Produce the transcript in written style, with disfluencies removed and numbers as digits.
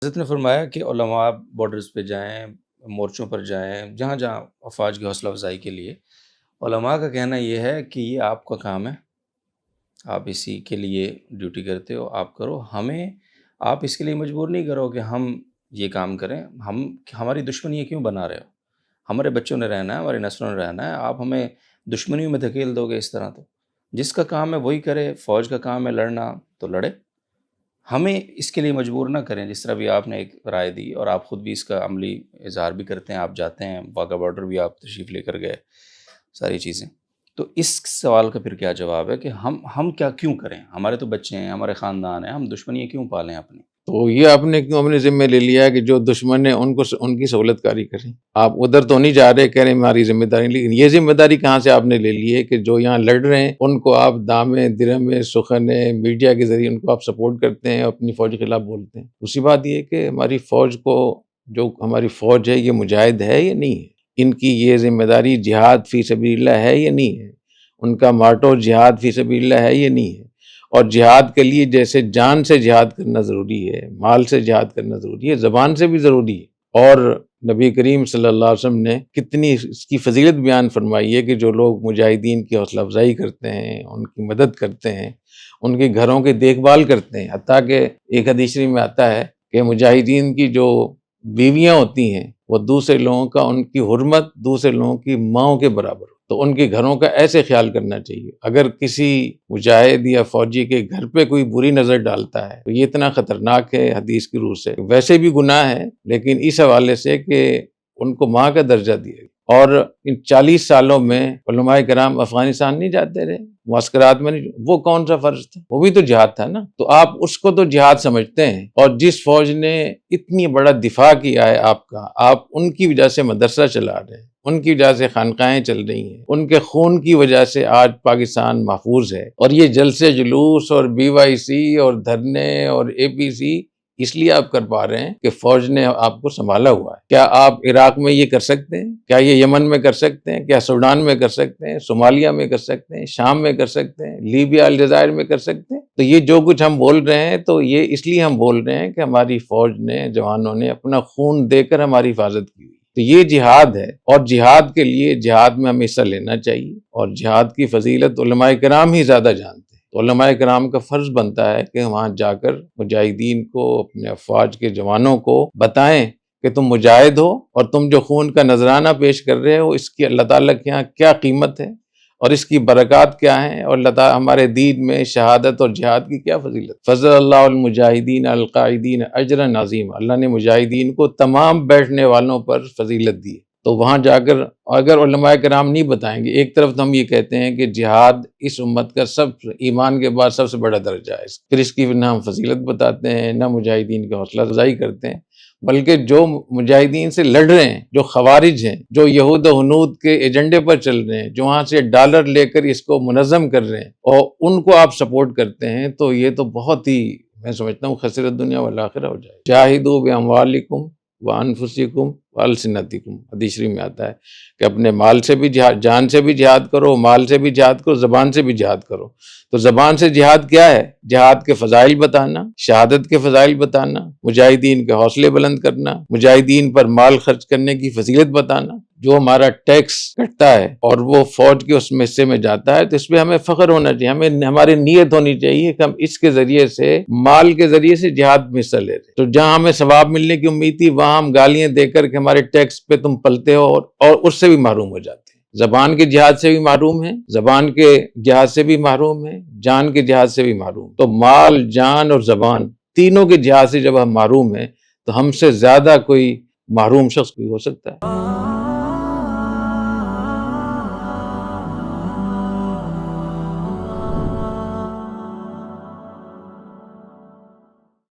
حضرت نے فرمایا کہ علماء بارڈرز پہ جائیں، مورچوں پر جائیں، جہاں جہاں افواج کی حوصلہ افزائی کے لیے۔ علماء کا کہنا یہ ہے کہ یہ آپ کا کام ہے، آپ اسی کے لیے ڈیوٹی کرتے ہو، آپ کرو، ہمیں آپ اس کے لیے مجبور نہیں کرو کہ ہم یہ کام کریں، ہماری دشمنی یہ کیوں بنا رہے ہو؟ ہمارے بچوں نے رہنا ہے، ہماری نسلوں نے رہنا ہے، آپ ہمیں دشمنیوں میں دھکیل دو گے اس طرح؟ تو جس کا کام ہے وہی کرے، فوج کا کام ہے لڑنا تو لڑے، ہمیں اس کے لیے مجبور نہ کریں۔ جس طرح بھی آپ نے ایک رائے دی اور آپ خود بھی اس کا عملی اظہار بھی کرتے ہیں، آپ جاتے ہیں واغہ بارڈر بھی آپ تشریف لے کر گئے، ساری چیزیں، تو اس سوال کا پھر کیا جواب ہے کہ ہم کیا کیوں کریں؟ ہمارے تو بچے ہیں، ہمارے خاندان ہیں، ہم دشمنی کیوں پالیں اپنی؟ تو یہ آپ نے کیوں اپنے ذمہ لے لیا ہے کہ جو دشمن ہیں ان کو ان کی سہولت کاری کریں؟ آپ ادھر تو نہیں جا رہے، کہہ رہے ہیں ہماری ذمہ داری، لیکن یہ ذمہ داری کہاں سے آپ نے لے لی ہے کہ جو یہاں لڑ رہے ہیں ان کو آپ دامے درہمے سخنے میڈیا کے ذریعے ان کو آپ سپورٹ کرتے ہیں، اپنی فوج کے خلاف بولتے ہیں؟ دوسری بات یہ ہے کہ ہماری فوج کو، جو ہماری فوج ہے یہ مجاہد ہے یا نہیں ہے؟ ان کی یہ ذمہ داری جہاد فی سبیل اللہ ہے یا نہیں ہے؟ ان کا ماٹو جہاد فی سبیل اللہ ہے یا نہیں ہے؟ اور جہاد کے لیے جیسے جان سے جہاد کرنا ضروری ہے، مال سے جہاد کرنا ضروری ہے، زبان سے بھی ضروری ہے۔ اور نبی کریم صلی اللہ علیہ وسلم نے کتنی اس کی فضیلت بیان فرمائی ہے کہ جو لوگ مجاہدین کی حوصلہ افزائی کرتے ہیں، ان کی مدد کرتے ہیں، ان کے گھروں کی دیکھ بھال کرتے ہیں، حتیٰ کہ ایک حدیث شریف میں آتا ہے کہ مجاہدین کی جو بیویاں ہوتی ہیں وہ دوسرے لوگوں کا، ان کی حرمت دوسرے لوگوں کی ماؤں کے برابر ہو، تو ان کے گھروں کا ایسے خیال کرنا چاہیے۔ اگر کسی مجاہد یا فوجی کے گھر پہ کوئی بری نظر ڈالتا ہے تو یہ اتنا خطرناک ہے حدیث کی روح سے، ویسے بھی گناہ ہے لیکن اس حوالے سے کہ ان کو ماں کا درجہ دیا گیا۔ اور ان 40 سالوں میں علماء کرام افغانستان نہیں جاتے رہے، معسکرات میں نہیں، وہ کون سا فرض تھا؟ وہ بھی تو جہاد تھا نا۔ تو آپ اس کو تو جہاد سمجھتے ہیں، اور جس فوج نے اتنی بڑا دفاع کیا ہے آپ کا، آپ ان کی وجہ سے مدرسہ چلا رہے ہیں، ان کی وجہ سے خانقاہیں چل رہی ہیں، ان کے خون کی وجہ سے آج پاکستان محفوظ ہے۔ اور یہ جلسے جلوس اور BYC اور دھرنے اور APC اس لیے آپ کر پا رہے ہیں کہ فوج نے آپ کو سنبھالا ہوا ہے۔ کیا آپ عراق میں یہ کر سکتے ہیں؟ کیا یہ یمن میں کر سکتے ہیں؟ کیا سوڈان میں کر سکتے ہیں؟ صومالیہ میں کر سکتے ہیں؟ شام میں کر سکتے ہیں؟ لیبیا الجزائر میں کر سکتے ہیں؟ تو یہ جو کچھ ہم بول رہے ہیں تو یہ اس لیے ہم بول رہے ہیں کہ ہماری فوج نے، جوانوں نے اپنا خون دے کر ہماری حفاظت کی ہوئی، تو یہ جہاد ہے۔ اور جہاد کے لیے، جہاد میں ہمیں حصہ لینا چاہیے، اور جہاد کی فضیلت علماء کرام ہی زیادہ جانتے ہیں۔ تو علماء کرام کا فرض بنتا ہے کہ وہاں جا کر مجاہدین کو، اپنے افواج کے جوانوں کو بتائیں کہ تم مجاہد ہو، اور تم جو خون کا نذرانہ پیش کر رہے ہو اس کی اللہ تعالیٰ کے یہاں کیا قیمت ہے، اور اس کی برکات کیا ہیں، اور اللہ تعالیٰ ہمارے دین میں شہادت اور جہاد کی کیا فضیلت۔ فضل اللہ المجاہدین القاعدین اجرا عظیم، اللہ نے مجاہدین کو تمام بیٹھنے والوں پر فضیلت دی ہے۔ تو وہاں جا کر اگر علماء کرام نہیں بتائیں گے، ایک طرف تو ہم یہ کہتے ہیں کہ جہاد اس امت کا ایمان کے بعد سب سے بڑا درجہ ہے، پھر اس کی نہ ہم فضیلت بتاتے ہیں، نہ مجاہدین کی حوصلہ افزائی کرتے ہیں، بلکہ جو مجاہدین سے لڑ رہے ہیں، جو خوارج ہیں، جو یہود و ہنود کے ایجنڈے پر چل رہے ہیں، جو وہاں سے ڈالر لے کر اس کو منظم کر رہے ہیں، اور ان کو آپ سپورٹ کرتے ہیں، تو یہ تو بہت ہی، میں سمجھتا ہوں، خسرت دنیا والآخرہ ہو جائے۔ جاہدوا باموالکم وانفسکم والسنتکم، حدیث شریف میں آتا ہے کہ اپنے مال سے بھی جہاد، جان سے بھی جہاد کرو، مال سے بھی جہاد کرو، زبان سے بھی جہاد کرو۔ تو زبان سے جہاد کیا ہے؟ جہاد کے فضائل بتانا، شہادت کے فضائل بتانا، مجاہدین کے حوصلے بلند کرنا، مجاہدین پر مال خرچ کرنے کی فضیلت بتانا۔ جو ہمارا ٹیکس کٹتا ہے اور وہ فوج کے اس میں حصے میں جاتا ہے تو اس پہ ہمیں فخر ہونا چاہیے، ہمیں ہماری نیت ہونی چاہیے کہ ہم اس کے ذریعے سے، مال کے ذریعے سے جہاد میں حصہ لے رہے ہیں۔ تو جہاں ہمیں ثواب ملنے کی امید تھی وہاں ہم گالیاں دے کر کہ ہمارے ٹیکس پہ تم پلتے ہو، اور اس سے بھی محروم ہو جاتے ہیں۔ زبان کے جہاد سے بھی محروم ہیں، زبان کے جہاد سے بھی محروم ہیں، جان کے جہاد سے بھی محروم۔ تو مال، جان اور زبان، تینوں کے جہاد سے جب ہم محروم ہیں تو ہم سے زیادہ کوئی محروم شخص بھی ہو سکتا ہے؟